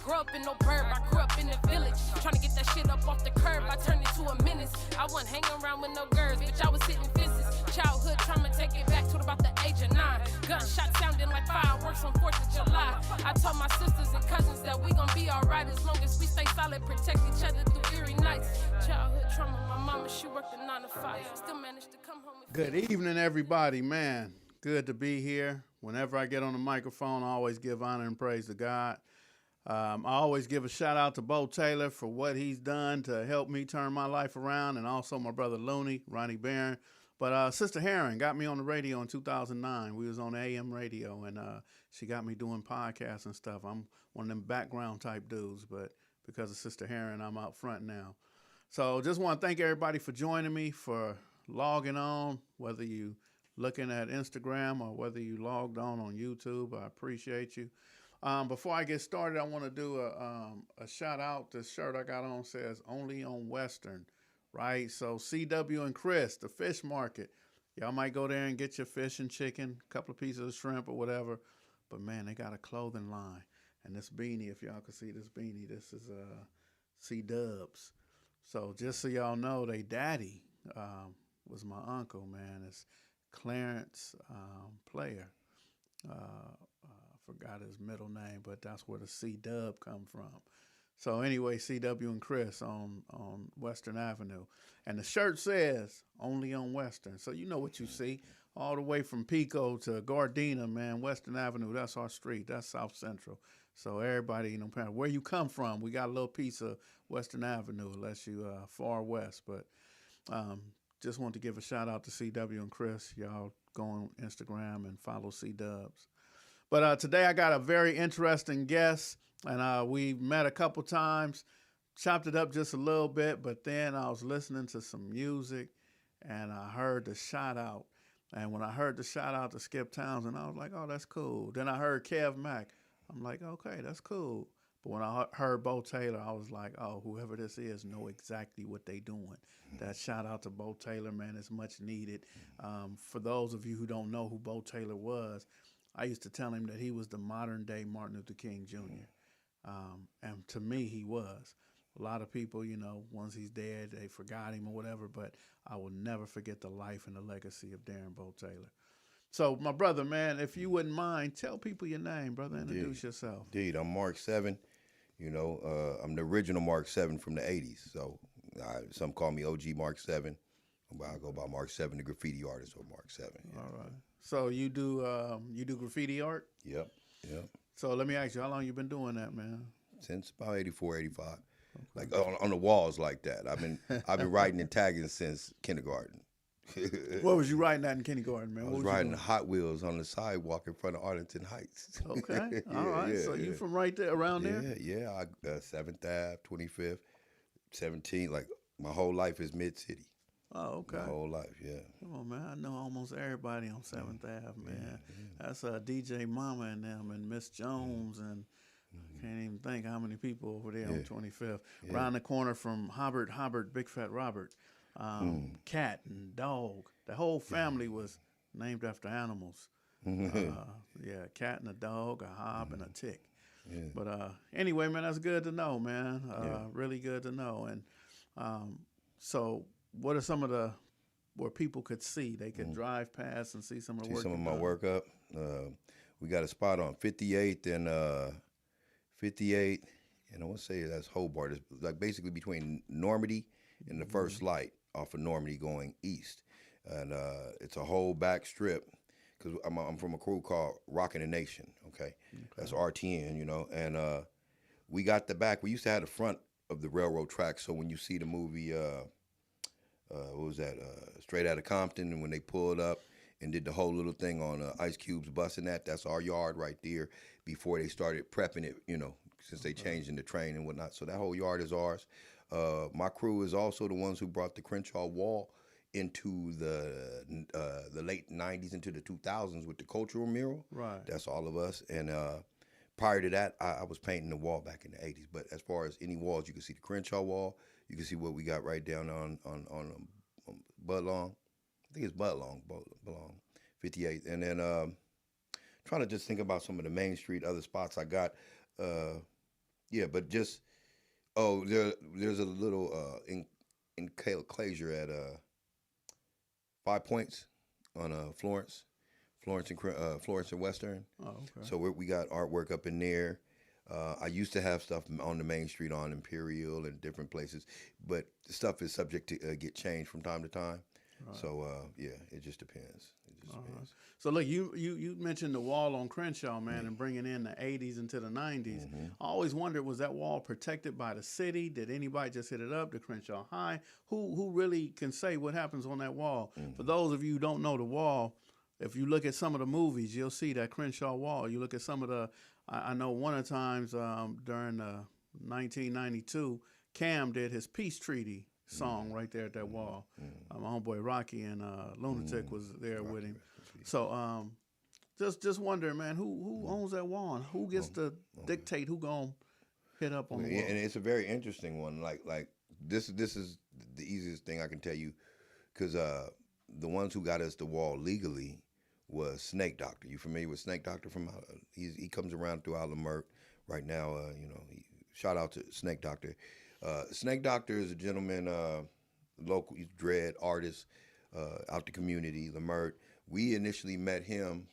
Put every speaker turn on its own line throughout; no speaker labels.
grew up in no burb, I grew up in the village. Trying to get that shit up off the curb, I turned it to a menace. I wasn't hanging around with no girls, bitch, I was hitting fences. Childhood trauma, take it back to about the age of 9. Gunshots sounding like fireworks on 4th of July. I told my sisters and cousins that we gon' be alright as long as we stay solid, protect each other through eerie nights. Childhood trauma, my mama, she worked a 9 to 5. Still managed to come home.
Good evening, everybody, man. Good to be here. Whenever I get on the microphone, I always give honor and praise to God. I always give a shout out to Bo Taylor for what he's done to help me turn my life around, and also my brother Looney, Ronnie Barron. But Sister Herring got me on the radio in 2009. We was on AM radio, and she got me doing podcasts and stuff. I'm one of them background type dudes, but because of Sister Herring, I'm out front now. So just want to thank everybody for joining me, for logging on, whether you looking at Instagram or whether you logged on YouTube. I appreciate you. Before I get started, I want to do a shout out. This shirt I got on says "Only on Western," right? So CW and Chris, the fish market, y'all might go there and get your fish and chicken, a couple of pieces of shrimp or whatever. But man, they got a clothing line, and this beanie, if y'all can see this beanie, this is C-Dubs. So just so y'all know, they daddy was my uncle, man. It's Clarence Player. Forgot his middle name, but that's where the C-Dub come from. So anyway, CW and Chris on Western Avenue. And the shirt says, "Only on Western." So you know what you see. All the way from Pico to Gardena, man, Western Avenue, that's our street. That's South Central. So everybody, no matter where you come from, we got a little piece of Western Avenue, unless you far west. But just want to give a shout out to CW and Chris. Y'all go on Instagram and follow C-Dubs. But today I got a very interesting guest, and we met a couple times, chopped it up just a little bit, but then I was listening to some music, and I heard the shout out. And when I heard the shout out to Skipp Townsend, I was like, oh, that's cool. Then I heard Kev Mack. I'm like, okay, that's cool. But when I heard Bo Taylor, I was like, oh, whoever this is know exactly what they doing. That shout out to Bo Taylor, man, is much needed. For those of you who don't know who Bo Taylor was, I used to tell him that he was the modern day Martin Luther King Jr. And to me, he was. A lot of people, you know, once he's dead, they forgot him or whatever, but I will never forget the life and the legacy of Darren Bo Taylor. So, my brother, man, if you wouldn't mind, tell people your name, brother. Introduce yourself.
Indeed, I'm Mark 7. You know, I'm the original Mark 7 from the 80s. So, some call me OG Mark 7. But I go by Mark 7, the graffiti artist, or Mark 7. Yeah.
All right. So you do graffiti art?
Yep.
So let me ask you, how long you been doing that, man?
Since about 84, 85. Okay. Like on the walls like that. I've been writing and tagging since kindergarten.
What was you writing at in kindergarten, man?
I was riding Hot Wheels on the sidewalk in front of Arlington Heights.
Okay. All right. Yeah, so you from right there, around there?
Yeah. 7th Ave, 25th, 17th. Like my whole life is mid-city.
Oh, okay.
My whole life, yeah.
Come on, man. I know almost everybody on 7th Ave, man. Yeah. That's DJ Mama and them and Miss Jones and I can't even think how many people over there on 25th. Yeah. Around the corner from Hobbert, Big Fat Robert, Cat and Dog. The whole family was named after animals. Cat and a dog, a hob and a tick. Yeah. But anyway, man, that's good to know, man. Really good to know. And so what are some of the where people could see? They could drive past and see some of the work.
See some of my work up. We got a spot on 58th and 58, and I want to say that's Hobart. It's like basically between Normandy and the First Light off of Normandy going east. And it's a whole back strip because I'm from a crew called Rockin' the Nation, okay? That's RTN, you know. And we got the back. We used to have the front of the railroad tracks, so when you see the movie... what was that? Straight Outta Compton, and when they pulled up and did the whole little thing on Ice Cube's busing that's our yard right there before they started prepping it, you know, since they changed in the train and whatnot. So that whole yard is ours. My crew is also the ones who brought the Crenshaw wall into the late 90s into the 2000s with the cultural mural.
Right.
That's all of us. And prior to that, I was painting the wall back in the 80s. But as far as any walls, you can see the Crenshaw wall. You can see what we got right down on Budlong. I think it's Budlong, 58th. And then trying to just think about some of the Main Street, other spots I got. Yeah, but just there's a little enclosure at 5 Points on Florence and Western.
Oh, okay.
So we got artwork up in there. I used to have stuff on the main street on Imperial and different places, but the stuff is subject to get changed from time to time.
Right.
So yeah, it just depends. It just depends.
So look, you mentioned the wall on Crenshaw, man, and bringing in the '80s into the '90s. I always wondered, was that wall protected by the city? Did anybody just hit it up? Did Crenshaw High? Who really can say what happens on that wall? For those of you who don't know the wall, if you look at some of the movies, you'll see that Crenshaw wall. You look at some of the, I know one of the times during 1992, Cam did his Peace Treaty song right there at that wall. My homeboy Rocky and Lunatic was there with him. So just wondering, man, who owns that wall? And who gets to dictate who gonna hit up on the wall?
And it's a very interesting one. Like this is the easiest thing I can tell you, because the ones who got us the wall legally was Snake Doctor. You familiar with Snake Doctor? He comes around throughout Leimert right now. Shout out to Snake Doctor. Snake Doctor is a gentleman, local, he's dread artist out the community, Leimert. We initially met him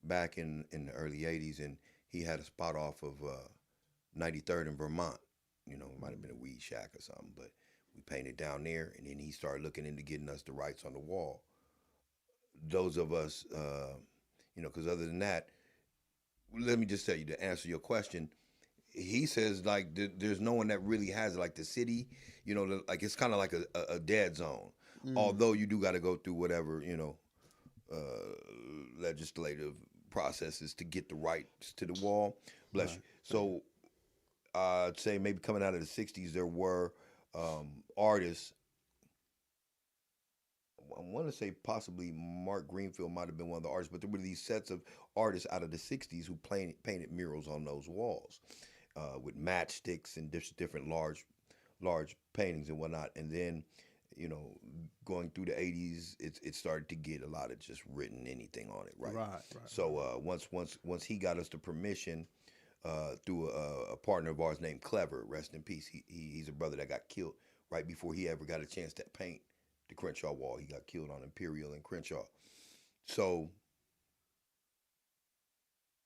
back in the early '80s, and he had a spot off of 93rd in Vermont. It might have been a weed shack or something, but we painted down there, and then he started looking into getting us the rights on the wall. Those of us, because other than that, let me just tell you, to answer your question, he says, like, there's no one that really has it, like the city, like it's kind of like a dead zone. Although you do got to go through whatever, legislative processes to get the rights to the wall. Bless you. So I'd say maybe coming out of the 60s, there were artists. I want to say possibly Mark Greenfield might have been one of the artists, but there were these sets of artists out of the 60s who painted murals on those walls with matchsticks and different large paintings and whatnot. And then, going through the 80s, it started to get a lot of just written anything on it, right?
Right.
So once he got us the permission through a partner of ours named Clever, rest in peace. He's a brother that got killed right before he ever got a chance to paint the Crenshaw wall. He got killed on Imperial and Crenshaw. So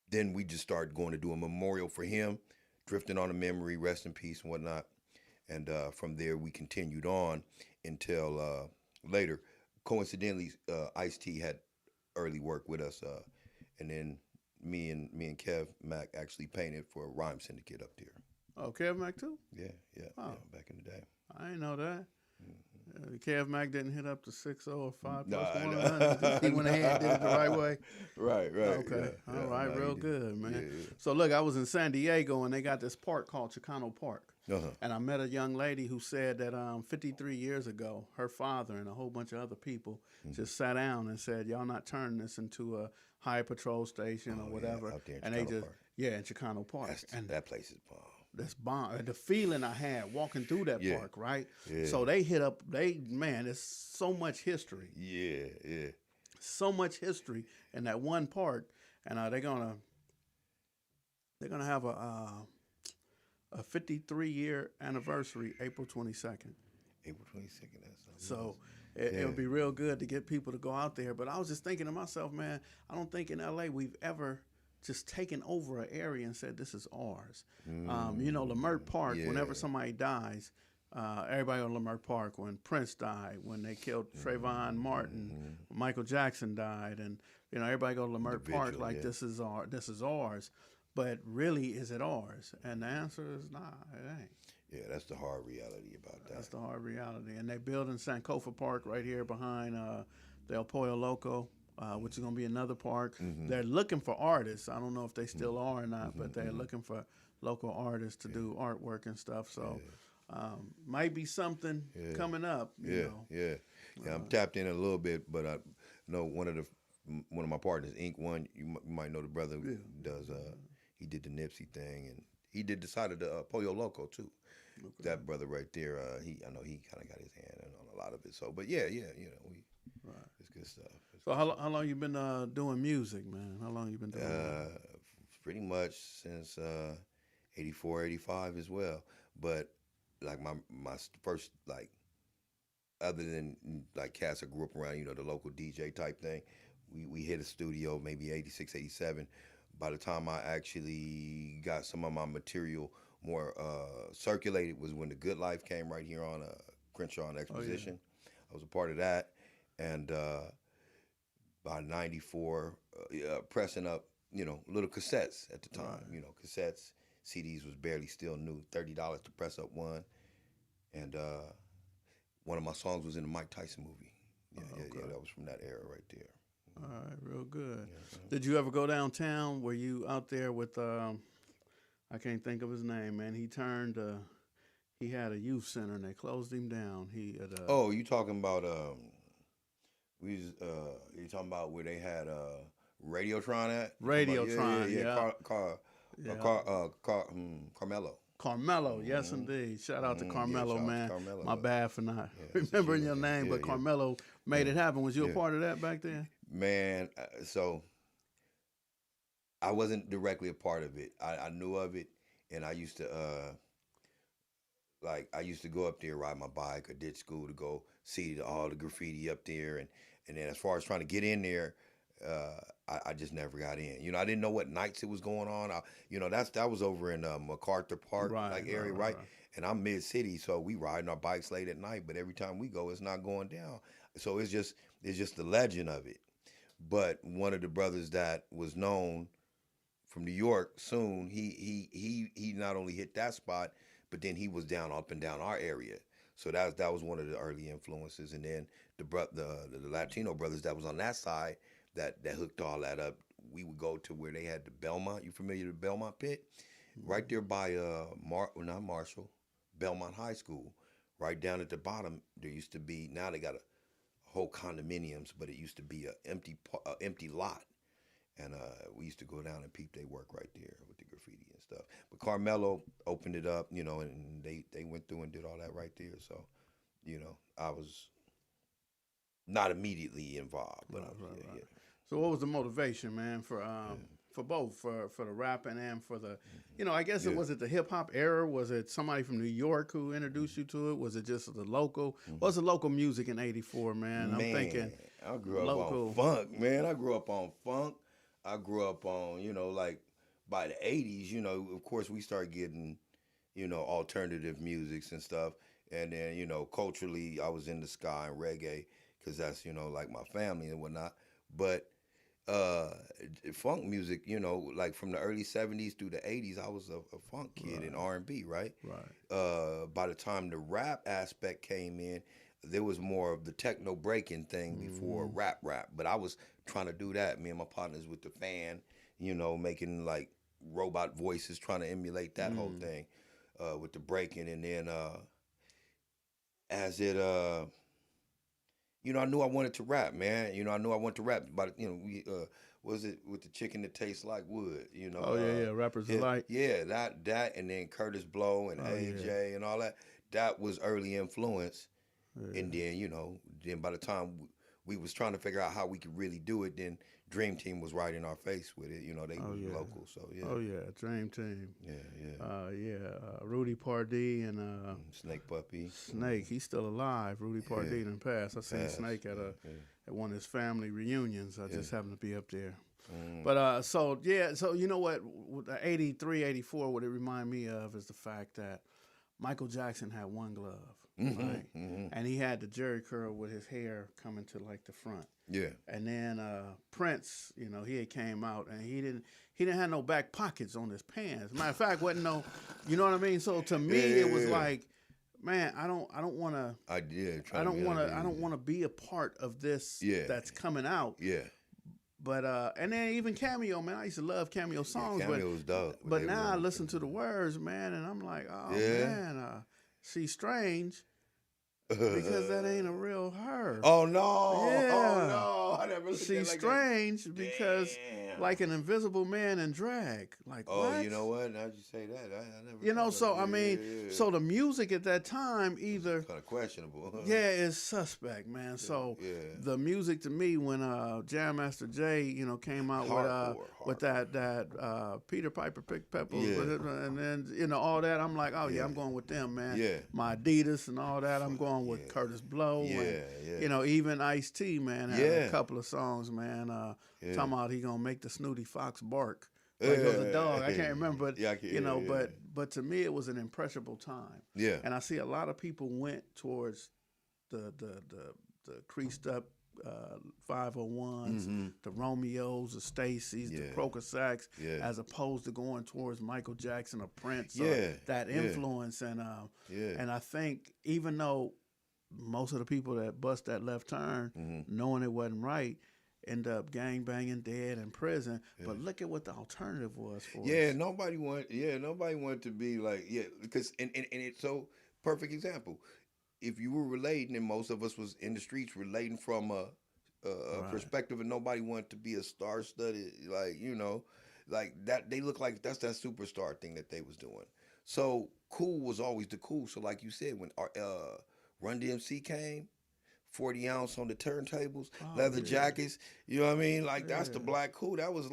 then we just started going to do a memorial for him, drifting on a memory, rest in peace and whatnot. And from there we continued on until later. Coincidentally, Ice-T had early work with us, and then me and Kev Mack actually painted for a rhyme syndicate up there.
Oh, Kev Mack too?
Yeah, back in the day.
I didn't know that. Kev Mack didn't hit up the 6-0 or 5+1.
Nah.
He went ahead and did it the right way.
Right.
Okay.
Yeah,
All right. Real good, man.
Yeah.
So look, I was in San Diego and they got this park called Chicano Park.
Uh-huh.
And I met a young lady who said that 53 years ago, her father and a whole bunch of other people just sat down and said, y'all not turning this into a high patrol station or whatever.
Yeah, out there in
and
Chicano
they just,
Park.
in Chicano Park.
That place is bomb.
That's bomb. The feeling I had walking through that park, right?
Yeah.
So they hit up, there's so much history.
Yeah.
So much history in that one park. And they're gonna have a 53-year anniversary, April 22nd.
April 22nd, that's
So it would be real good to get people to go out there. But I was just thinking to myself, man, I don't think in LA we've ever just taken over an area and said this is ours. Leimert Park, whenever somebody dies, everybody on Leimert Park, when Prince died, when they killed Trayvon Martin, Michael Jackson died, and everybody go to Leimert Park like this is ours. But really, is it ours? And the answer is nah, it ain't.
Yeah, that's the hard reality about that.
That's the hard reality. And they building Sankofa Park right here behind the El Pollo Loco, which is going to be another park. They're looking for artists. I don't know if they still are or not, but they're looking for local artists to do artwork and stuff. So might be something coming up. You know.
I'm tapped in a little bit, but I know one of my partners, Ink One. You might know the brother who does. He did the Nipsey thing, and he did the side of the Pollo Loco too. Okay. That brother right there, I know he kind of got his hand in on a lot of it. So, but it's good stuff.
So how long you been doing music, man? How long you been doing that?
Pretty much since 84, 85 as well. But like my first, like, other than like cats I grew up around, the local DJ type thing, we hit a studio maybe 86, 87. By the time I actually got some of my material more circulated was when the Good Life came right here on Crenshaw and Exposition. I was a part of that, and by '94, pressing up, little cassettes at the time. Cassettes, CDs was barely still new, $30 to press up one, and one of my songs was in the Mike Tyson movie. Yeah, that was from that era right there.
All right, real good. Yeah. Did you ever go downtown? Were you out there with, I can't think of his name, man. He had a youth center and they closed him down.
Oh, you talking about, you talking about where they had Radiotron at?
Radiotron, yeah.
Carmelo.
Carmelo, yes indeed. Shout out to Carmelo, man. Carmelo, My bad for not remembering your name, but Carmelo made it happen. Was you a part of that back then?
Man, so I wasn't directly a part of it. I knew of it, and I used to go up there, ride my bike, or did school to go see all the graffiti up there, and then as far as trying to get in there, I just never got in. I didn't know what nights it was going on. That was over in MacArthur Park area, right? And I'm mid city, so we riding our bikes late at night. But every time we go, it's not going down. So it's just the legend of it. But one of the brothers that was known from New York soon, he not only hit that spot, but then he was up and down our area. So that was one of the early influences. And then the Latino brothers that was on that side that hooked all that up. We would go to where they had the Belmont. You familiar with the Belmont Pit? Mm-hmm. Right there by not Marshall, Belmont High School. Right down at the bottom, there used to be. Now they got a whole condominiums, but it used to be an empty lot, and we used to go down and peep their work right there with the graffiti and stuff. But Carmelo opened it up, and they went through and did all that right there. So, I was not immediately involved, but right.
So, what was the motivation, man, for both for the rapping and for the, I guess was it the hip hop era? Was it somebody from New York who introduced you to it? Was it just the local? What's the local music in '84, man? I'm thinking.
I grew up on funk, man. I grew up on funk. I grew up on, like by the '80s, of course we started getting, alternative musics and stuff, and then culturally I was into ska and reggae because that's like my family and whatnot, but. Funk music, like from the early '70s through the '80s, I was a funk kid in R&B, right?
Right.
By the time the rap aspect came in, there was more of the techno breaking thing before rap. But I was trying to do that. Me and my partners with the fan, making like robot voices, trying to emulate that whole thing with the breaking, and then as it. I knew I wanted to rap, man. I knew I wanted to rap, but we was it with the chicken that tastes like wood,
Rappers Delight.
Yeah, that, and then Curtis Blow and AJ and all that. That was early influence, and then then by the time we was trying to figure out how we could really do it, then Dream Team was right in our face with it. They were local, so yeah.
Oh yeah, Dream Team.
Yeah.
Rudy Pardee and
Snake Puppy.
Snake, he's still alive. Rudy Pardee didn't pass. I seen Snake at one of his family reunions. I just happened to be up there. But so you know what? With 83, 84, what it remind me of is the fact that Michael Jackson had one glove, right? And he had the jerry curl with his hair coming to like the front.
Yeah.
And then Prince, he had came out and he didn't have no back pockets on his pants. Matter of fact, wasn't no, you know what I mean? So to me, it was like, man, I don't want to. I don't want to be a part of this. That's coming out.
Yeah.
But and then even Cameo, man, I used to love Cameo songs.
Cameo was dope.
But now I listen to the words, man, and I'm like, oh man, See Strange. because that ain't a real her.
Oh no!
Yeah.
Oh no! I never looked at it
She's
like
strange because
Damn.
like an invisible man in drag. Like
Oh,
what?
you know what? How'd you say that? I never.
You know,
thought
so
of
I
it.
mean,
Yeah.
so the music at that time either
Kind of questionable. Huh?
yeah, is suspect, man. So
Yeah.
the music to me when Jam Master Jay, you know, came out with that Peter Piper picked peppers and then you know all that, I'm like, oh yeah, I'm going with them, man.
Yeah.
My Adidas and all that, I'm going with Curtis Blow.
Yeah,
and, you know, even Ice-T, man, had a couple of songs, man. Talking about he gonna make the snooty fox bark. Like it was a dog. I can't remember, but you know, but to me it was an impressionable time.
Yeah.
And I see a lot of people went towards the creased up 501s, the Romeos, the Stacys, the Croker Sacks, as opposed to going towards Michael Jackson or Prince, or that influence. And and I think even though most of the people that bust that left turn, knowing it wasn't right, end up gang banging, dead in prison. But look at what the alternative was for us.
Nobody wanted to be like because and it's so perfect example. If you were relating, and most of us was in the streets relating from a perspective, and nobody wanted to be a star-studded, like you know, like that. They look like that's that superstar thing that they was doing. So cool was always the cool. So like you said, when Run DMC came. 40 ounce on the turntables, leather jackets. You know what I mean? Like that's the black cool. That was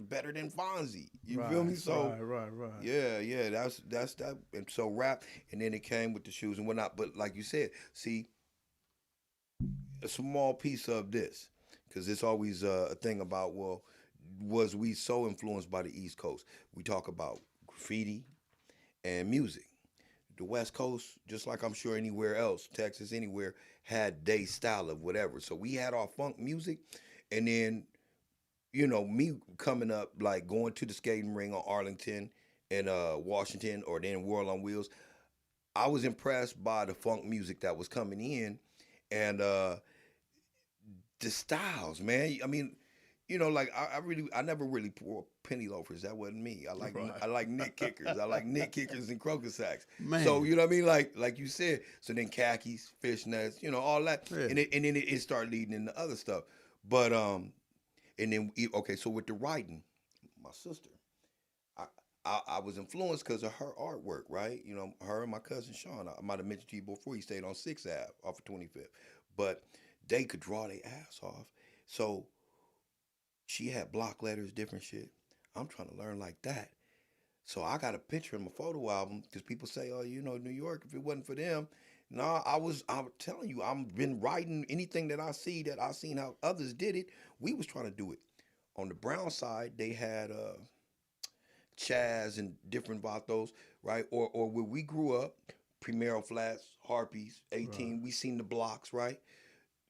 better than Fonzie. You feel me? So
right.
Yeah. That's that. And so rap, and then it came with the shoes and whatnot. But like you said, see, a small piece of this, because it's always a thing about was we so influenced by the East Coast? We talk about graffiti and music. The West Coast, just like I'm sure anywhere else, Texas, anywhere, had their style of whatever. So we had our funk music, and then, you know, me coming up, like going to the skating ring on Arlington and Washington, or then World on Wheels, I was impressed by the funk music that was coming in, and the styles, man. I mean, you know, like I never really wore penny loafers. That wasn't me. I like knit kickers. I like knit kickers and croaker sacks. Man. So you know what I mean? Like you said. So then khakis, fishnets, you know, all that, and then it started leading into other stuff. But and then okay, so with the writing, my sister, I was influenced because of her artwork, right? You know, her and my cousin Sean. I might have mentioned to you before. He stayed on 6th Ave off of 25th, but they could draw their ass off. So she had block letters, different shit. I'm trying to learn like that. So I got a picture in my photo album because people say, oh, you know, New York, if it wasn't for them. No, I'm telling you, I've been writing anything that I see that I seen how others did it. We was trying to do it. On the Brown side, they had Chaz and different vatos, right? Or where we grew up, Primero Flats, Harpies, 18, we seen the blocks, right?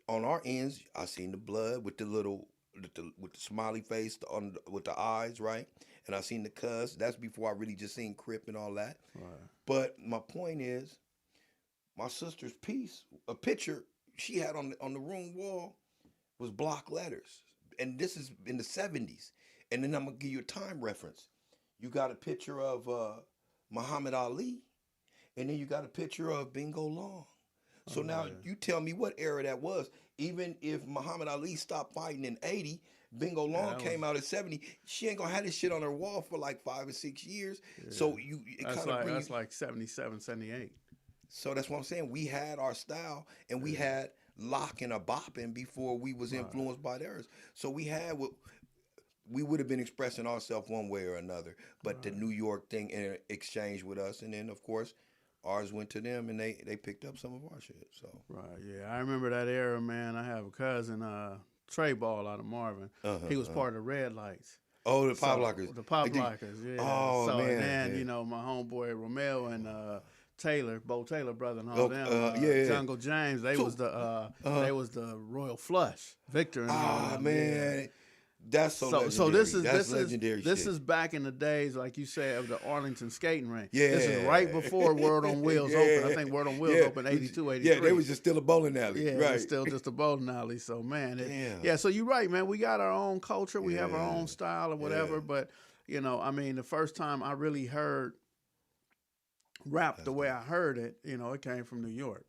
On our ends, I seen the blood with the little with the smiley face with the eyes, right? And I seen the cuz. That's before I really just seen Crip and all that. Right. But my point is, my sister's piece, a picture she had on the room wall, was block letters, and this is in the 70s. And then I'm gonna give you a time reference. You got a picture of Muhammad Ali, and then you got a picture of Bingo Long. So now you tell me what era that was. Even if Muhammad Ali stopped fighting in 80, Bingo Long came out in 70, she ain't gonna have this shit on her wall for like 5 or 6 years. Yeah. So
that's like 77, 78.
So that's what I'm saying. We had our style, and we had locking or bopping before we was influenced by theirs. So we had what we would have been expressing ourselves one way or another. But the New York thing in exchange with us, and then of course ours went to them, and they picked up some of our shit. So
I remember that era, man. I have a cousin, Trey Ball out of Marvin. He was part of the Red Lights.
Oh, the Pop Lockers.
The Pop Lockers, yeah.
Oh, man.
And then, you know, my homeboy Romeo and Taylor, Bo Taylor brother and all them, Jungle James, they was the Royal Flush, Victor and all them.
Man. Yeah. That's so legendary.
So this
legendary
this is back in the days, like you said, of the Arlington skating rink. Yeah. This is right before World on Wheels opened. I think World on Wheels opened 82, 83.
Yeah, they was just still a bowling alley.
Yeah, it was still just a bowling alley. So, man. So you're right, man. We got our own culture. We have our own style or whatever. But, you know, I mean, the first time I really heard rap the way I heard it, you know, it came from New York.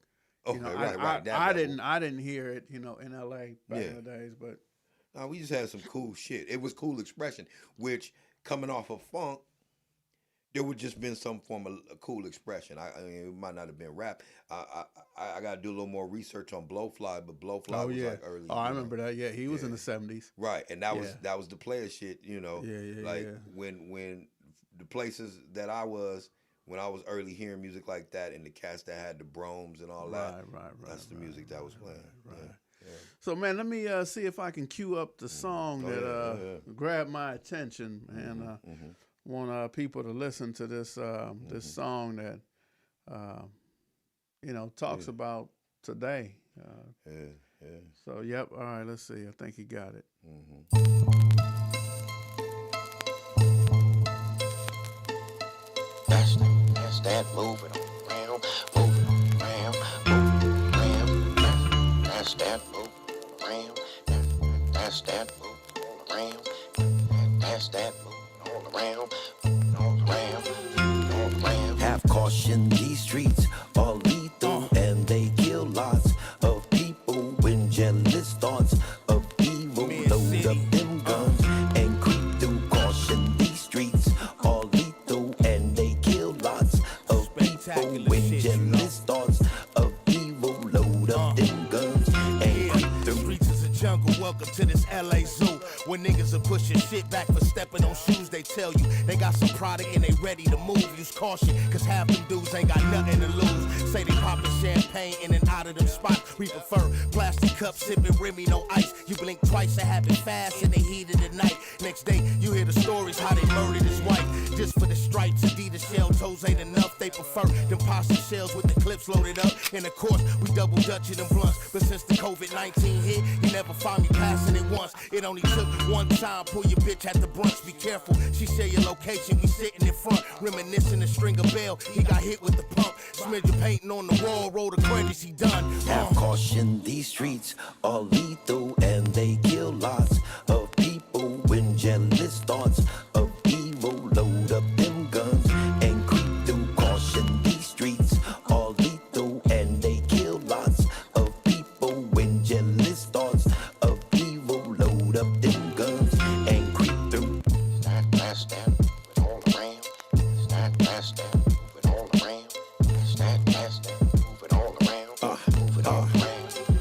Okay,
You know,
right. That
I
level.
didn't hear it, you know, in L.A. back in the days, but
No, we just had some cool shit. It was cool expression, which coming off of funk, there would just been some form of a cool expression. I mean, it might not have been rap. I got to do a little more research on Blowfly, but Blowfly was like early.
Oh, I remember that. Yeah, he was in the
Yeah.
'70s.
Right, and that was the player shit. You know, like
Yeah.
when the places that I was when I was early hearing music like that, and the cats that had the Bromes and all that.
Right.
That's the music that was playing.
Right.
Yeah.
So, man, let me see if I can cue up the song that grabbed my attention, man. Want people to listen to this this song that you know talks about today. So, yep. All right, let's see. I think he got it.
That's that moving around, moving around, moving around. That's that moving around. That's that moving around. That's that moving all around, all around, all around. Have caution, these streets are lethal and they kill lots of people when jealous thoughts of evil load up them guns and creep through. Caution, these streets are lethal and they kill lots of people when jealous thoughts of evil load up them guns and creep through.
Streets is a jungle, welcome to this LA zoo. When niggas are pushing shit back for stepping on shoes, they tell you they got some product and they ready to move. Use caution, cause half them dudes ain't got nothing to lose. Say they poppin' champagne in and out of them spots. We prefer plastic cups, sipping Remy, no ice. You blink twice, it happen fast in the heat of the night. Next day, you hear the stories how they murdered his wife. Just for the stripes, Adidas shell toes ain't enough. They prefer them pasta shells with the clips loaded up. And of course, we double dutching them blunts. But since the COVID-19 hit, you never find me passing it once. It only took one time, pull your bitch at the brunch. Be careful, she share your location, we sitting in front. Reminiscing the string of bell, he got hit with the pump. Smidge your painting on the wall, roll the credits, he done.
Have caution, these streets are lethal and they kill lots of people when jealous thoughts of evil load up them guns and creep through. Caution, these streets are lethal and they kill lots of people when jealous thoughts of evil load up them guns and creep through. That's that, move it all around. That's that, move it all around. That's that, move it all around. Move it all around.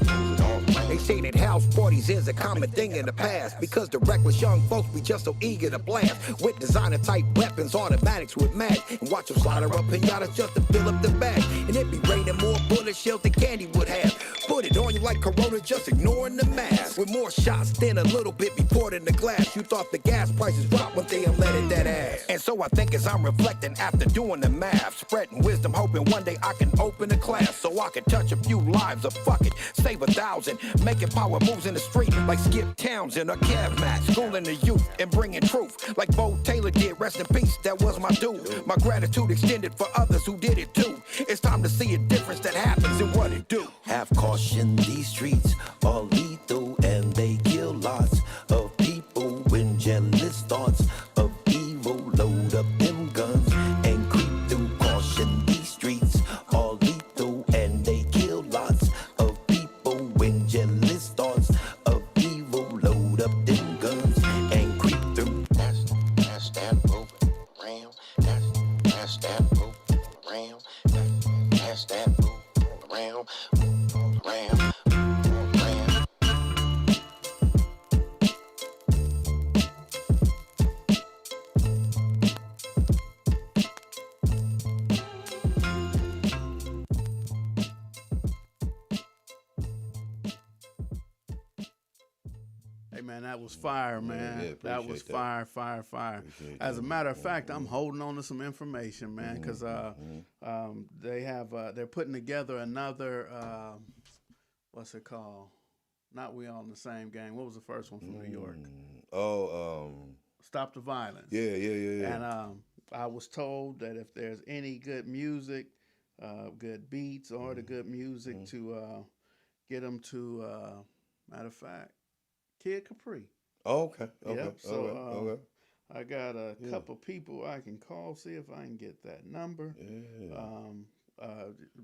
Move it all around.
They say that house parties is a common thing in the past because the reckless young folks be just so eager to blast with designer type weapons, automatics with mag, and watch them slaughter up pinatas just to fill up the bag. And it be raining more bullet shells than candy would have. Put it on you like Corona, just ignoring the mask. With more shots than a little bit be poured in the glass. You thought the gas prices dropped when they unleaded that ass. And so I think as I'm reflecting after doing the math, spreading wisdom, hoping one day I can open a class so I can touch a few lives of fuck it, save 1,000, making power moves in the street like Skipp, Townsend or Cav Max, schooling the youth and bringing truth like Bo Taylor did. Rest in peace, that was my dude. My gratitude extended for others who did it too. It's time to see a difference that happens in what it do.
Have caution, these streets are lethal and they kill lots of people when jealous thoughts of evil load up them guns and creep through. Caution, these streets are lethal and they kill lots of people when jealous thoughts of evil load up them guns and creep through. That's that moving around. That's that moving around. That's that moving around. Around.
Hey, man, that was fire, man. That was fire. As a matter of fact, I'm holding on to some information, man, because they're putting together another, what's it called? Not We All in the Same Gang. What was the first one from New York? Stop the Violence.
Yeah.
And I was told that if there's any good music, good beats, or the good music to get them to, matter of fact, Kid Capri.
Oh, okay.
Yep. So
okay.
I got a couple people I can call, see if I can get that number.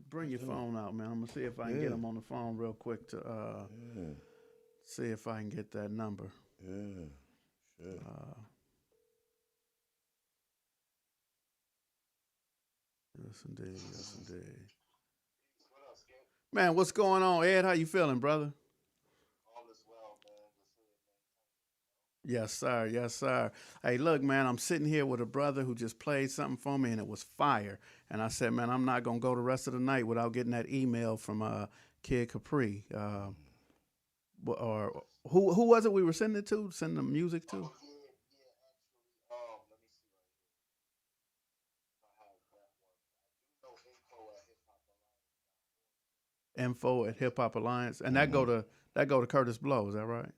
bring your phone out, man. I'm gonna see if I can get him on the phone real quick to see if I can get that number.
Yeah, sure.
Yes, indeed. Yes, indeed. Man, what's going on, Ed? How you feeling, brother?
All is well, man.
Yes, sir. Yes, sir. Hey, look, man, I'm sitting here with a brother who just played something for me, and it was fire. And I said, man, I'm not going to go the rest of the night without getting that email from Kid Capri. Or who was it we were sending it to? Sending the music to?
Let me see right here. I have that one. I do know
Info at Hip Hop Alliance. And that go to Curtis Blow, is that right?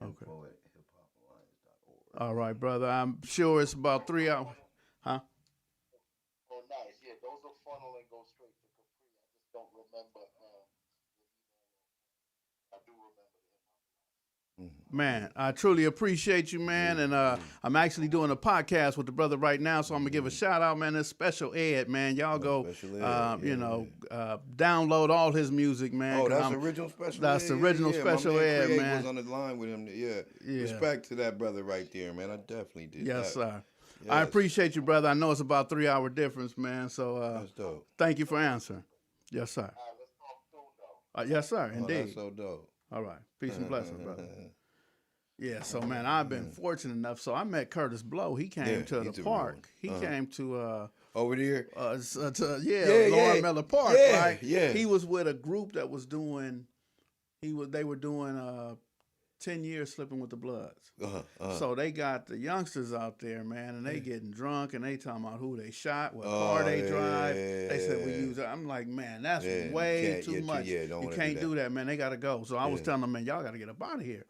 Okay.
Info at hiphopalliance.org.
All right, brother. I'm sure it's about 3 hours. Huh?
Oh, nice. Yeah, those will funnel and go straight to Capri. I just don't remember the email. I do remember the
Man, I truly appreciate you, man. And I'm actually doing a podcast with the brother right now, so I'm going to give a shout out, man. It's Special Ed, man. Y'all go, download all his music, man.
Oh, that's original Special Ed.
That's the original Special Ed,
Craig
man.
was on the line with him. Yeah. Respect to that brother right there, man. I definitely did
Yes,
that.
sir.
Yes.
I appreciate you, brother. I know it's about 3 hour difference, man. So
That's dope.
thank you for answering. Yes, sir.
All right, let's talk soon, though.
Yes, sir.
Oh,
Indeed.
that's so dope.
All right. Peace and blessings, brother. Yeah, so man, I've been fortunate enough. So I met Curtis Blow. He came to the park. He came to
over there.
Lauren Miller Park, right?
Yeah.
He was with a group that was doing. They were doing 10 years Slipping with the Bloods. So they got the youngsters out there, man, and they getting drunk and they talking about who they shot, what car they drive. They said we use it. I'm like, man, that's way too much. You can't do that, man. They got to go. So I was telling them, man, y'all got to get up out of here.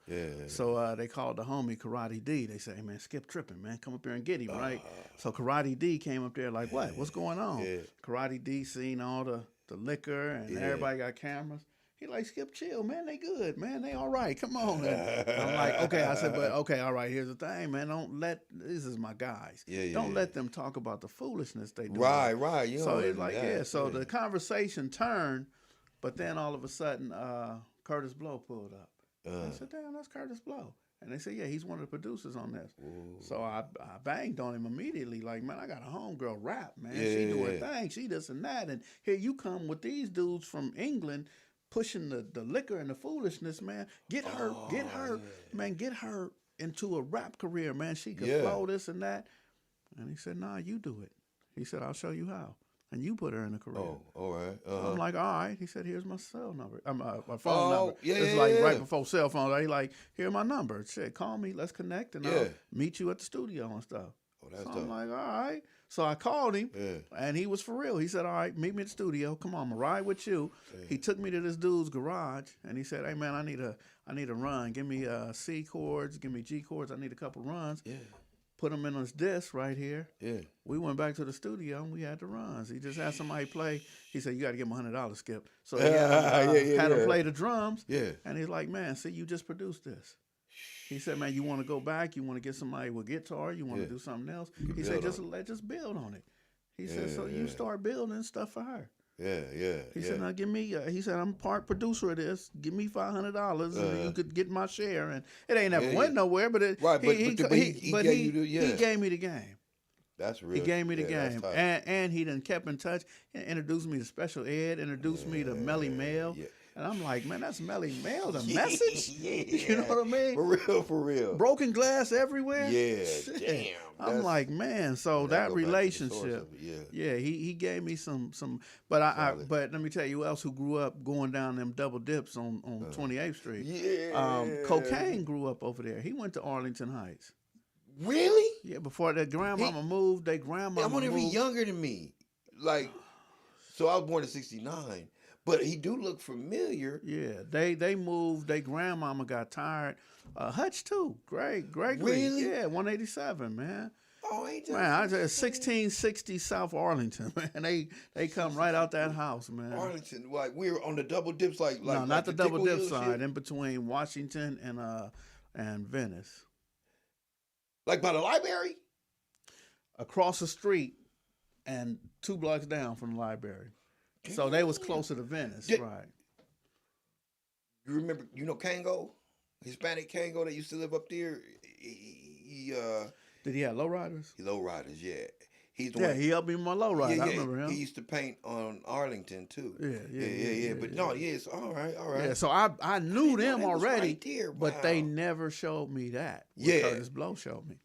So they called the homie Karate D. They said, hey, man, Skipp tripping, man. Come up here and get him, right? So Karate D came up there like, what? What's going on? Karate D seen all the liquor and everybody got cameras. He like, Skipp, chill, man. They good, man. They all right. Come on. And I'm like, okay. I said, but okay, all right. Here's the thing, man. This is my guys. Don't let them talk about the foolishness they do.
Right. You
so
know,
it's like, So the conversation turned, but then all of a sudden, Curtis Blow pulled up. I said, damn, that's Curtis Blow. And they said, yeah, he's one of the producers on this. Ooh. So I banged on him immediately, like, man, I got a homegirl rap, man. She do her thing. She this and that. And here you come with these dudes from England pushing the liquor and the foolishness, man. Get her, man, get her into a rap career, man. She could flow this and that. And he said, nah, you do it. He said, I'll show you how. And you put her in a career.
Oh, all right.
I'm like, all right. He said, here's my cell number. My phone number.
Yeah,
it's like right before cell phone. He like, here's my number. Said, call me. Let's connect. And I'll meet you at the studio and stuff.
Oh, that's
so
dope.
I'm like, all right. So I called him, and he was for real. He said, all right, meet me at the studio. Come on, I'm going to ride with you. He took me to this dude's garage, and he said, hey, man, I need a run. Give me C chords. Give me G chords. I need a couple runs. Yeah. Put them in this disc right here. Yeah. We went back to the studio, and we had the runs. He just had somebody play. He said, you got to give him $100, Skipp. So he had him play the drums. Yeah. And he's like, man, see, you just produced this. He said, man, you want to go back? You want to get somebody with guitar? You want to do something else? He said, just build on it. He said, so you start building stuff for her. He said, now give me, he said, I'm part producer of this. Give me $500 and you could get my share. And it ain't never went nowhere, but he gave me the game.
That's real.
He gave me the game. And he done kept in touch and introduced me to Special Ed, introduced me to Melly Mel. Yeah. And I'm like, man, that's Melly Mel, the message? You know what I mean?
For real.
Broken glass everywhere?
Yeah, damn.
I'm like, man, so that relationship, he gave me some, but but let me tell you who else who grew up going down them double dips on 28th Street. Yeah. Cocaine grew up over there. He went to Arlington Heights.
Really?
Yeah, before their grandmama moved, their grandmama
I'm only younger than me. Like, so I was born in 69. But he do look familiar.
Yeah, they moved. Their grandmama got tired. Hutch too. Gregory.
Really?
Yeah, 187, man.
Oh, ain't that?
Man, I just 1660 South Arlington, man. They come right out that house, man.
Arlington, like we were on the double dips, like
no, not
like
the double dip side, shit? In between Washington and Venice.
Like by the library?
across the street and 2 blocks down from the library. So they was closer to Venice, right?
You remember, Kango? Hispanic Kango that used to live up there? He
Did he have lowriders?
lowriders, yeah. He's the
Yeah,
one.
he helped me with my lowrider. I remember him.
He used to paint on Arlington too.
Yeah.
But no, it's all right.
Yeah, so I knew them
that was
already,
right there.
but they
Wow.
never showed me that.
Yeah.
Curtis Blow showed me.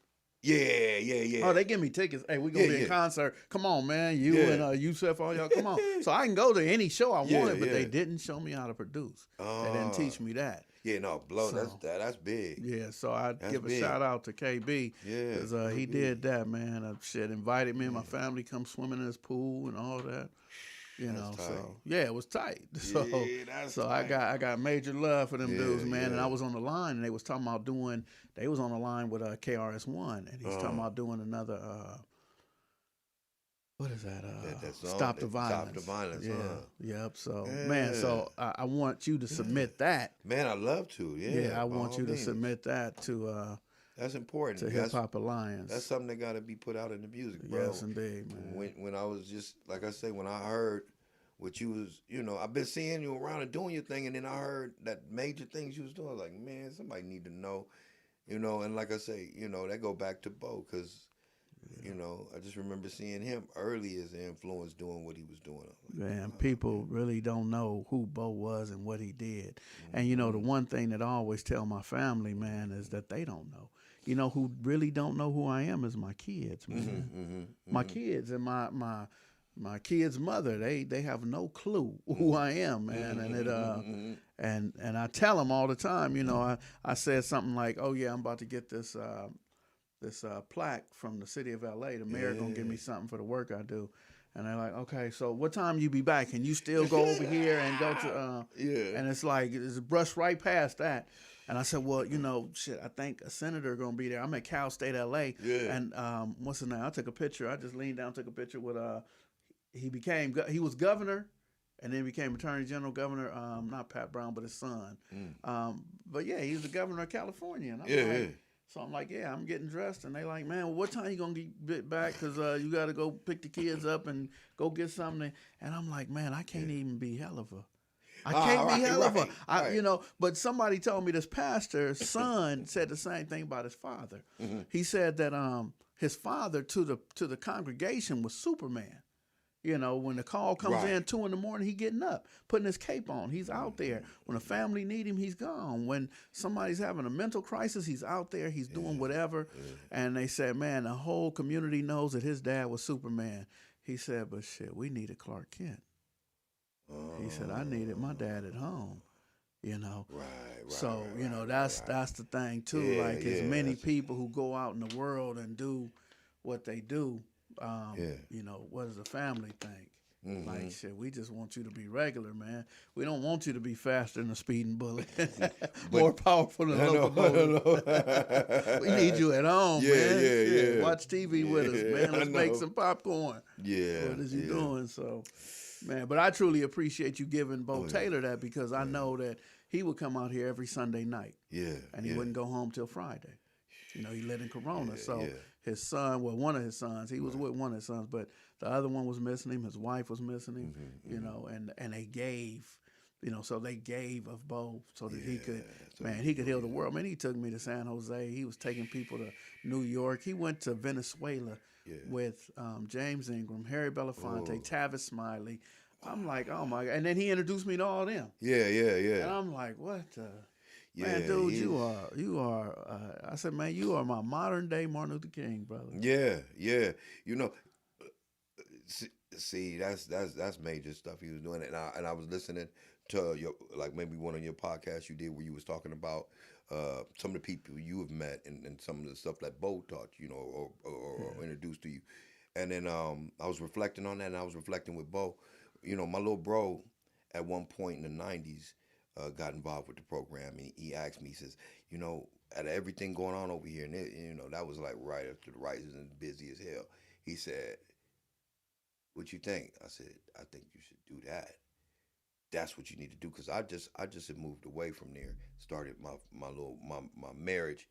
Yeah.
Oh, they give me tickets. Hey, we gonna be in concert. Come on, man. You and Yusef, all y'all, come on. So I can go to any show I wanted, but they didn't show me how to produce. They didn't teach me that.
Yeah, no, Blow,
So,
that's big.
Yeah, so I give a
big.
shout out to KB.
Yeah,
Because he did that, man. Invited me and my family come swimming in his pool and all that. You know,
tight.
so yeah, it was tight. So,
that's
I
tight.
got major love for them dudes, man. And
yeah.
I was on the line, and they was talking about they was on the line with KRS-One, and he's talking about doing another, what is that?
That song,
Stop the Violence.
Stop the Violence,
Yeah,
huh?
yep. So, man, so I want you to submit that.
Man, I'd love to. Yeah,
Yeah, I
by
want
all
you to
means.
submit that to
That's important.
Hip Hop Alliance.
That's something that got to be put out in the music, bro.
Yes, indeed, man.
When I was just, like I say, when I heard what you was, I've been seeing you around and doing your thing, and then I heard that major things you was doing. I was like, man, somebody need to know, and like I say, that go back to Bo, because, I just remember seeing him early as an influence doing what he was doing. Like,
Man, people really don't know who Bo was and what he did. And, the one thing that I always tell my family, man, is that they don't know. Who really don't know who I am is my kids, man. My kids and my kids' mother, they have no clue who I am, man. And and I tell them all the time, I said something like, oh yeah, I'm about to get this plaque from the city of LA. The mayor gonna give me something for the work I do. And they're like, okay, so what time you be back? Can you still go over here and go to and it's like, it's brushed right past that. And I said, well, I think a senator gonna be there. I'm at Cal State LA.
Yeah.
And what's his name? I took a picture. I just leaned down, took a picture with he was governor, and then became attorney general, governor, not Pat Brown, but his son. But yeah, he's the governor of California. And So I'm like, yeah, I'm getting dressed. And they like, man, well, what time you going to get back? Because you got to go pick the kids up and go get something. And I'm like, man, I can't even be hell of a. I can't be hell of a. But somebody told me this pastor's son said the same thing about his father. He said that his father to the congregation was Superman. When the call comes in 2 a.m, he getting up, putting his cape on. He's out there. When a family need him, he's gone. When somebody's having a mental crisis, he's out there. He's doing whatever. And they said, man, the whole community knows that his dad was Superman. He said, but shit, we needed Clark Kent. He said, I needed my dad at home. So that's the thing too. As many people who go out in the world and do what they do. What does the family think? Like, shit, we just want you to be regular, man. We don't want you to be faster than a speeding bullet, more powerful than a locomotive. We need you at home, man. Shit, watch TV with us, man. Let's make some popcorn.
Yeah.
What is you doing? So, man, but I truly appreciate you giving Bo Taylor that, because I know that he would come out here every Sunday night.
Yeah.
And he wouldn't go home till Friday. He lived in Corona, so his son, well, one of his sons, he was with one of his sons, but the other one was missing him. His wife was missing him, and they gave, so they gave of Bo so that he could heal the world. Man, he took me to San Jose. He was taking people to New York. He went to Venezuela with James Ingram, Harry Belafonte, Tavis Smiley. I'm like, oh my God. And then he introduced me to all them.
Yeah.
And I'm like, what the? Man, dude, you are. I said, man, you are my modern day Martin Luther King, brother.
Yeah. See, that's major stuff he was doing, and I was listening to maybe one of your podcasts you did where you was talking about some of the people you have met and some of the stuff that Bo taught you, or introduced to you, and then I was reflecting on that, and I was reflecting with Bo. My little bro at one point in the '90s. Got involved with the program, and he asked me, he says, out of everything going on over here, and that was like right after the rises and busy as hell. He said, what you think? I said, I think you should do that. That's what you need to do, because I just had moved away from there, started my marriage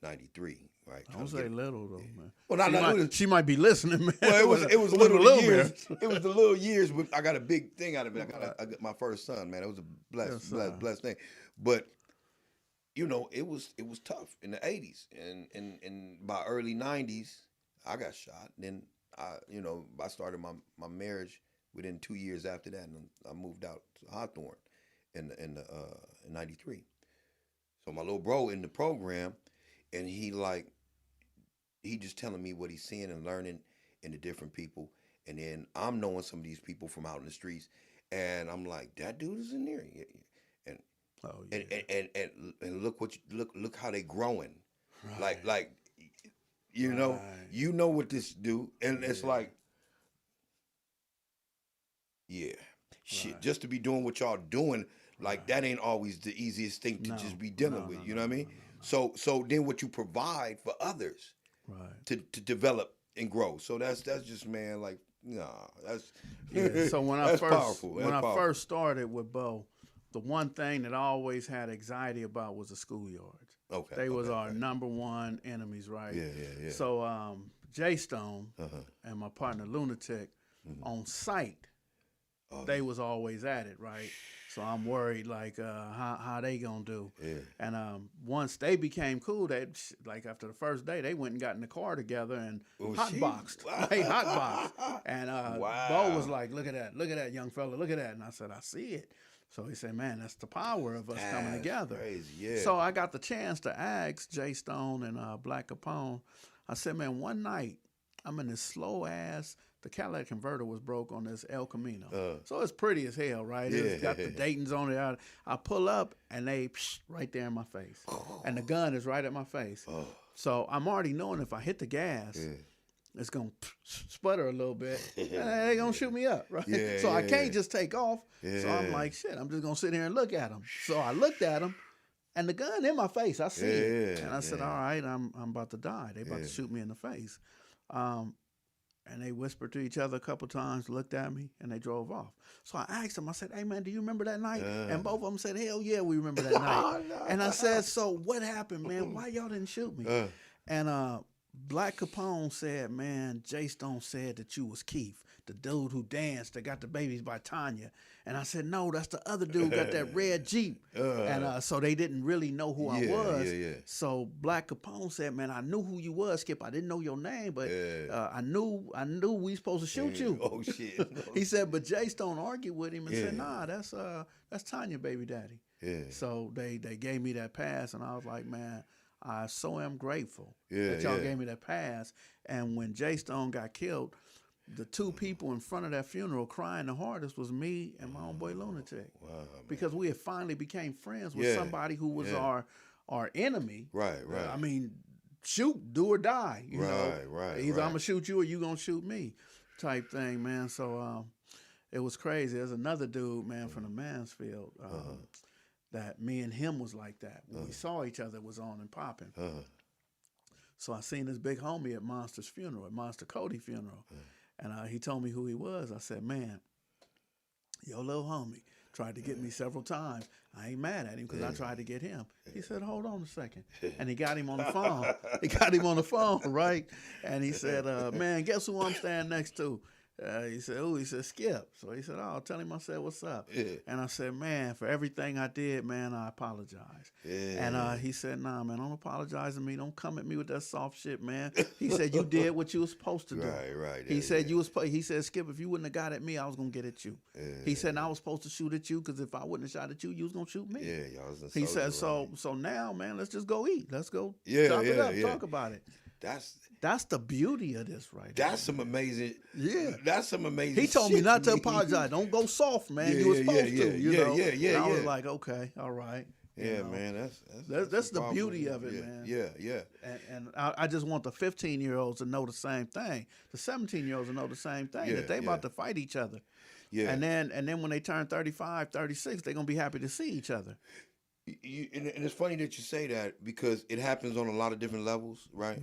'93, right?
Don't say little though, man.
Well,
She might be listening, man.
Well, it was little years.
bit.
It was the little years, but I got a big thing out of it. I got my first son, man. It was a blessed thing. But it was tough in the '80s, and by early '90s, I got shot. Then I started my marriage within 2 years after that, and I moved out to Hawthorne in '93. So my little bro in the program, and he just telling me what he's seeing and learning in the different people, and then I'm knowing some of these people from out in the streets, and I'm like, that dude is in there, and and look how they growing,
Right.
like you know what this do, and it's like, shit,
Right.
just to be doing what y'all doing, like that ain't always the easiest thing to just be dealing with. You know what I mean? So then what you provide for others,
Right.
to develop and grow. So that's just, man, like, that's
So when
that's
I
powerful.
first started with Bo, the one thing that I always had anxiety about was the schoolyards.
Okay,
They was our
okay.
number one enemies, right?
Yeah.
So J Stone
Uh-huh.
and my partner Lunatic on site, they was always at it, right? So I'm worried, like, how they gonna do?
Yeah.
And once they became cool, like after the first day, they went and got in the car together and hotboxed. They hotboxed. And Bo was like, look at that young fella, look at that. And I said, I see it. So he said, man, that's the power of us coming
That's
together.
crazy, yeah.
So I got the chance to ask Jay Stone and Black Capone. I said, man, one night I'm in this slow ass. The catalytic converter was broke on this El Camino. So it's pretty as hell, right? It's got the Dayton's on it. I pull up and they right there in my face. And the gun is right at my face. So I'm already knowing if I hit the gas, it's going to sputter a little bit. And they're going to shoot me up, right? So I can't just take off. So I'm like, shit, I'm just going to sit here and look at them. So I looked at them. And the gun in my face, I see it. And I said, all right, I'm about to die. They about to shoot me in the face. And they whispered to each other a couple times, looked at me, and they drove off. So I asked them, I said, hey, man, do you remember that night? And both of them said, hell yeah, we remember that night. And I said, so what happened, man? Why y'all didn't shoot me? And Black Capone said, man, Jay Stone said that you was Keith, the dude who danced that got the babies by Tanya. And I said, no, that's the other dude got that red Jeep. And so they didn't really know who I was. So Black Capone said, man, I knew who you was, Skipp. I didn't know your name, but I knew we supposed to shoot you.
Oh, shit.
He said, but Jay Stone argued with him and said, nah, that's Tanya, baby daddy. So they gave me that pass, and I was like, man, I so am grateful that y'all gave me that pass. And when Jay Stone got killed, the two people in front of that funeral crying the hardest was me and my homeboy Lunatic. Wow, because we had finally became friends with somebody who was our enemy.
Right.
I mean, shoot, do or die. You know? Either I'm going to shoot you or you going to shoot me type thing, man. So it was crazy. There's another dude, man, from the Mansfield that me and him was like that. When we saw each other, it was on and popping. So I seen this big homie at Monster's funeral, at Monster Cody funeral. And he told me who he was. I said, man, your little homie tried to get me several times. I ain't mad at him because I tried to get him. He said, hold on a second. And he got him on the phone. He got him on the phone, right? And he said, man, guess who I'm standing next to? He said, oh, he said, Skipp. So he said, oh, tell him I said, what's up? And I said, man, for everything I did, man, I apologize. And he said, nah, man, don't apologize to me. Don't come at me with that soft shit, man. He said, you did what you was supposed to do.
Right.
He said, he said, Skipp, if you wouldn't have got at me, I was going to get at you. He said, I was supposed to shoot at you because if I wouldn't have shot at you, you was going to shoot me.
Y'all was
He said, so now, man, let's just go eat. Let's go chop it up, talk about it. That's the beauty of this, right?
That's some amazing. That's some amazing.
He told me
shit,
not to
man.
apologize. Don't go soft, man. You were supposed to. You know? And I was like, okay, all right.
Yeah, man.
That's the beauty of it, man.
Yeah.
And I just want the 15-year-olds to know the same thing. The 17-year-olds to know the same thing, that they about to fight each other. Yeah. And then when they turn 35, 36, they're gonna be happy to see each other.
And it's funny that you say that because it happens on a lot of different levels, right?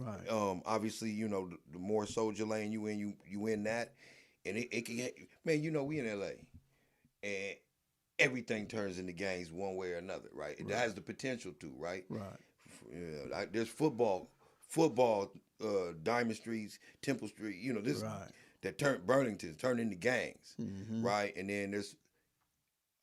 Obviously, you know, the more Soldier Lane you in that, and it can get, man, you know, we in LA, and everything turns into gangs one way or another, right? It has the potential to, right? There's football, Diamond Streets, Temple Street. You know, this
Right.
that Burlington turned into gangs, right? And then there's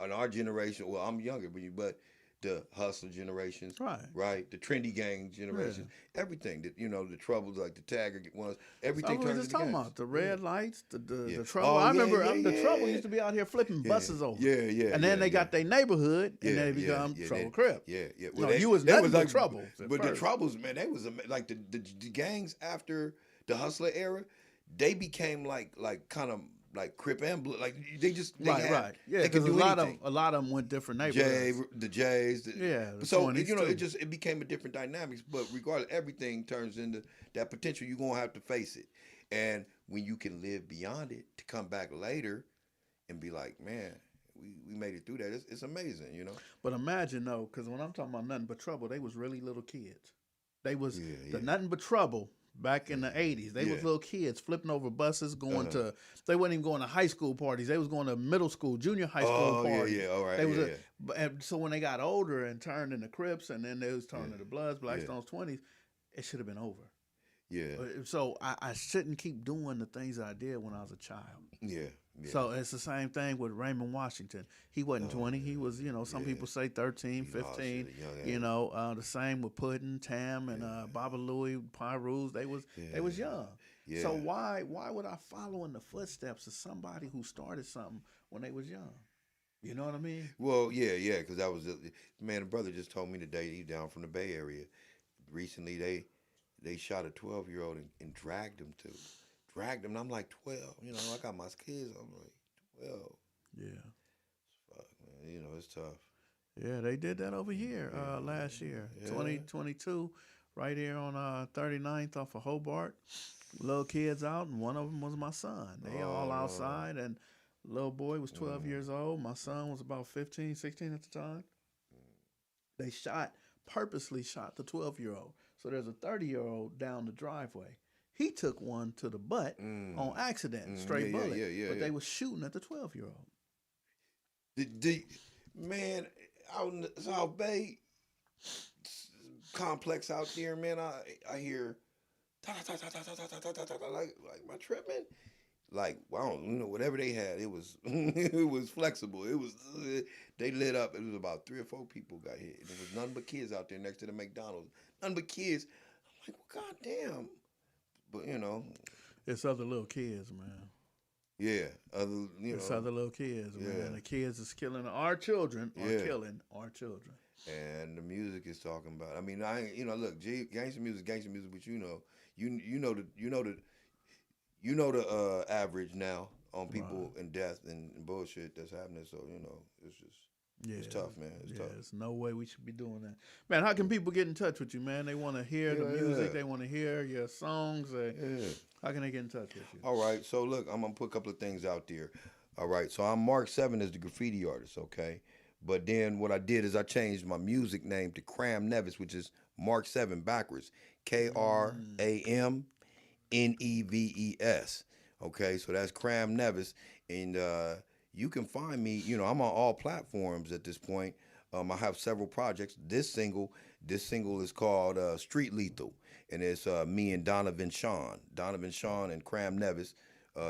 in our generation. Well, I'm younger, but the hustler generations, right? The trendy gang generations, everything that the troubles like the Tagger ones, everything.
So we
turns
just
into
talking
gangs.
about the red lights, the
Yeah.
trouble.
Oh,
I
yeah,
remember
yeah,
the
yeah,
trouble
yeah.
used to be out here flipping buses over.
Yeah.
And then they got their neighborhood, and
Yeah,
then they
yeah,
become
yeah,
Trouble
they-
Crip.
Yeah.
No,
They-
you was
they
nothing but
like
troubles at
But the
first.
troubles, man, they was like the gangs after the hustler era. They became like kind of like Crip and Blood. Like they
Right. Yeah,
they could
because
do anything.
a lot of them went different
The
neighborhoods.
Jays.
Yeah, the
So
20s too.
it became a different dynamics. But regardless, everything turns into that potential. You're gonna have to face it, and when you can live beyond it, to come back later and be like, man, we made it through that. It's amazing,
But imagine though, because when I'm talking about nothing but trouble, they was really little kids. They was
Yeah,
the nothing but trouble back in the 80s. They was little kids flipping over buses, going to. They wasn't even going to high school parties. They was going to middle school, junior high school parties.
Yeah, all right.
They was
yeah.
and so when they got older and turned into Crips, and then they was turning to Bloods, Blackstones, 20s, it should have been over.
Yeah.
So I shouldn't keep doing the things that I did when I was a child.
Yeah.
So it's the same thing with Raymond Washington. He wasn't 20. He was, some people say 13, 15. The same with Puddin', Tam, and Baba Louie, Pyrus. They was young.
Yeah.
So why would I follow in the footsteps of somebody who started something when they was young? You know what I mean?
Well, yeah, because that was man. A brother just told me today. He's down from the Bay Area. Recently, they shot a 12-year-old and dragged him. And I'm like 12. I got my kids. I'm like 12.
Yeah.
Fuck, man. It's tough.
Yeah, they did that over here last year, 2022, right here on 39th off of Hobart. Little kids out, and one of them was my son. They all outside, and little boy was 12 years old. My son was about 15, 16 at the time. They purposely shot the 12-year-old. So there's a 30-year-old down the driveway. He took one to the butt on accident, straight bullet. But they was shooting at the 12-year-old.
Man, out in the South Bay complex out there, man, I hear like my tripping. Like, I don't whatever they had, it was it was flexible. It was they lit up. It was about 3 or 4 people got hit. And there was nothing but kids out there next to the McDonald's. Nothing but kids. I'm like, well, goddamn. But
It's other little kids, man.
Yeah,
It's other little kids, man. The kids is killing our children. Killing our children.
And the music is talking about. I mean, look, gangster music, but you know the average now on people and death and bullshit that's happening. So it's just it's tough, man. It's tough.
There's no way we should be doing that, man. How can people get in touch with you, man? They want to hear the music. They want to hear your songs. How can they get in touch with you?
All right. So look, I'm gonna put a couple of things out there. All right. So I'm Mark 7 as the graffiti artist. Okay. But then what I did is I changed my music name to Cram Nevis, which is Mark 7 backwards. KRAMNEVES. Okay, so that's Cram Nevis. And you can find me, I'm on all platforms at this point. I have several projects. This single is called Street Lethal. And it's me and Donovan Sean and Cram Nevis,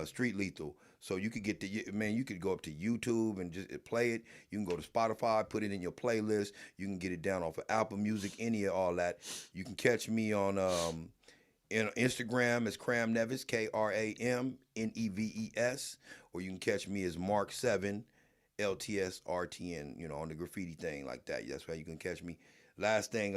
Street Lethal. So you could you could go up to YouTube and just play it. You can go to Spotify, put it in your playlist. You can get it down off of Apple Music, any of all that. You can catch me on Instagram as Cram Nevis, KRAMNEVES, or you can catch me as Mark 7 LTSRTN, on the graffiti thing like that. That's why you can catch me. Last thing,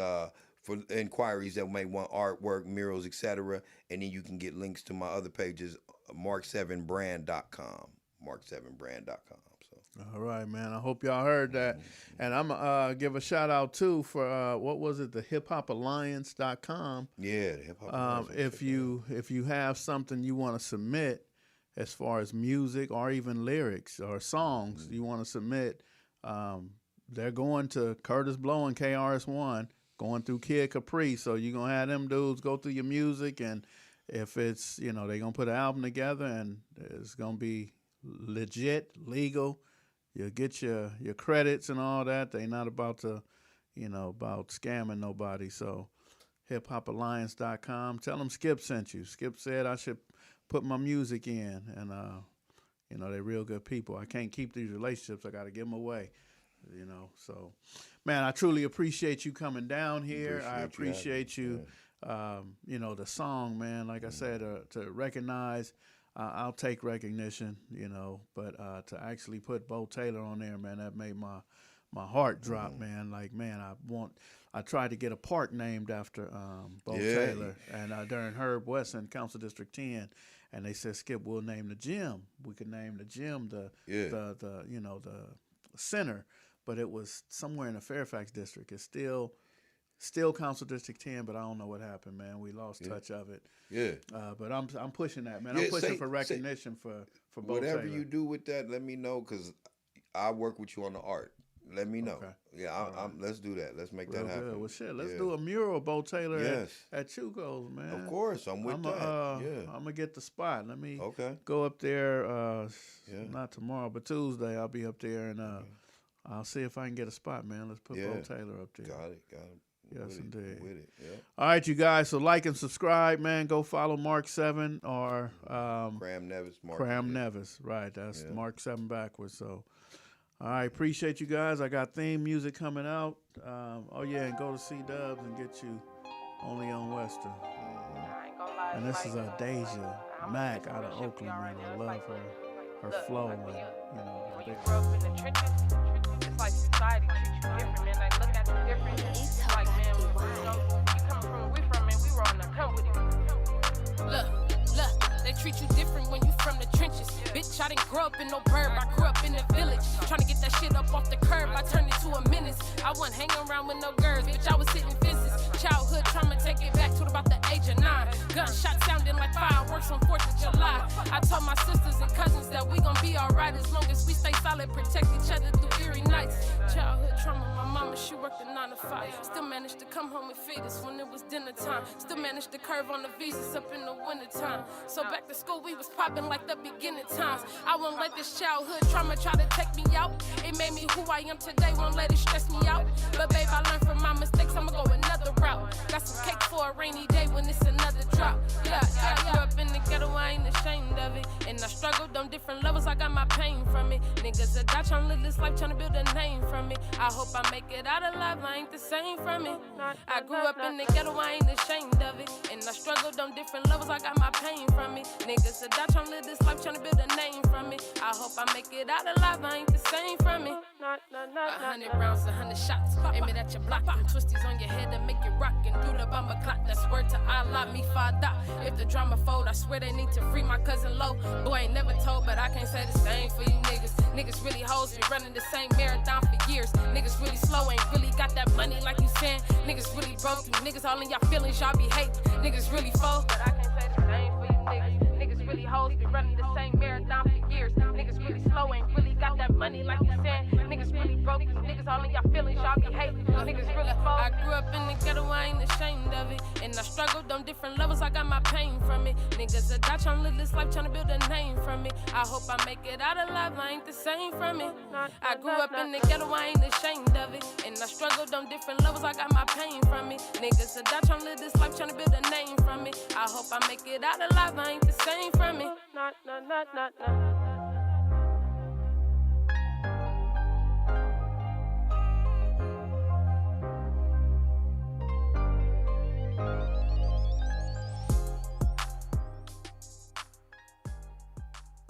for inquiries that may want artwork, murals, etc., and then you can get links to my other pages, mark7brand.com, mark7brand.com. So.
All right, man. I hope y'all heard that. And I'm going to give a shout out, too, for, what was it, the hiphopalliance.com.
Yeah, the Hip Hop Alliance.
If you have something you want to submit as far as music or even lyrics or songs you want to submit, they're going to Curtis Blow and KRS-One, going through Kid Capri. So you're going to have them dudes go through your music, and if it's, they're going to put an album together and it's going to be legit, legal. You'll get your credits and all that. They're not about to, about scamming nobody. So hiphopalliance.com. Tell them Skipp sent you. Skipp said I should put my music in, and they're real good people. I can't keep these relationships. I got to give them away. So, man, I truly appreciate you coming down here. I appreciate you. The song, man. Like I said, to recognize. I'll take recognition, but to actually put Bo Taylor on there, man, that made my heart drop, man. Like, man, I tried to get a park named after Bo Taylor, and during Herb Wesson, Council District 10, and they said, Skipp, we'll name the gym. We could name the gym the center, but it was somewhere in the Fairfax district. It's still Council District 10, but I don't know what happened, man. We lost touch of it.
Yeah.
But I'm pushing that, man. I'm pushing for recognition for Bo
whatever
Taylor.
you do with that, let me know, because I work with you on the art. Let me know. Okay. Yeah, let's do that. Let's make that happen.
Good. Well, shit, let's do a mural of Bo Taylor at Chugo's, man.
Of course, I'm with that.
I'm going to get the spot. Let me go up there, not tomorrow, but Tuesday I'll be up there, and I'll see if I can get a spot, man. Let's put Bo Taylor up there.
Got it.
Yes, indeed.
With it, yeah.
All right, you guys. So like and subscribe, man. Go follow Mark 7 or
Cram Nevis.
Nevis, right? That's Mark 7 backwards. So, all right, appreciate you guys. I got theme music coming out. And go to C-Dubs and get you Only on Western. And this is Deja Mack out of Oakland, man. I love her flow, and
when you grow up in the trenches, it's like society treats you different, man. They look at you different. It's like, man, you coming from where we from, man. We were on the come with you. Look, they treat you different when you from the trenches. Bitch, I didn't grow up in no burb. I grew up in the village. Trying to get that shit up off the curb. I turned it to a menace. I wasn't hanging around with no girls. Bitch, I was hitting fences. Childhood trauma, take it back to about the age of 9. Gunshots sounding like fireworks on 4th of July. I told my sisters and cousins that we gon' be alright as long as we stay solid, protect each other through eerie nights. Childhood trauma, my mama, she worked a 9 to 5. Still managed to come home and feed us when it was dinner time. Still managed to curve on the visas up in the winter time. So back to school, we was popping like the beginning times. I won't let this childhood trauma try to take me out. It made me who I am today, won't let it stress me out. But babe, I learned from my mistakes, I'ma go another route. Got some cake for a rainy day when it's another drop. Yeah, I grew up in the ghetto, I ain't ashamed of it. And I struggled on different levels, I got my pain from it. Niggas that die tryna live this life, tryna build a name from it. I hope I make it out alive, I ain't the same from it. I grew up in the ghetto, I ain't ashamed of it. And I struggled on different levels, I got my pain from it. Niggas that die tryna live this life, tryna build a name from it. I hope I make it out alive, I ain't the same from it. 100 rounds, 100 shots, aim it at your block. And twisties on your head to make it rock. And do the bomber clock, that's word to Allah, me father. If the drama fold, I swear they need to free my cousin Low. Boy, ain't never told, but I can't say the same for you niggas. Niggas really hoes, be running the same marathon for years. Niggas really slow, ain't really got that money like you saying. Niggas really broke, you niggas all in y'all feelings, y'all be hating. Niggas really fold, but I can't say the same for you niggas. Niggas really hoes, be running the same marathon for years. Niggas really slow, ain't really got that money like you saying. Niggas really broke, you niggas all in y'all feelings, y'all be hating. Niggas really fold. I grew up in the ghetto, I ain't ashamed of it. And I struggled on different levels, I got my pain from it. Niggas that die tryna live this life, tryna build a name from it. I hope I make it out alive, I ain't the same from it. I grew up in the ghetto, I ain't ashamed of it. And I struggled on different levels, I got my pain from it. Niggas that die tryna live this life, tryna build a name from it. I hope I make it out alive, I ain't the same from it.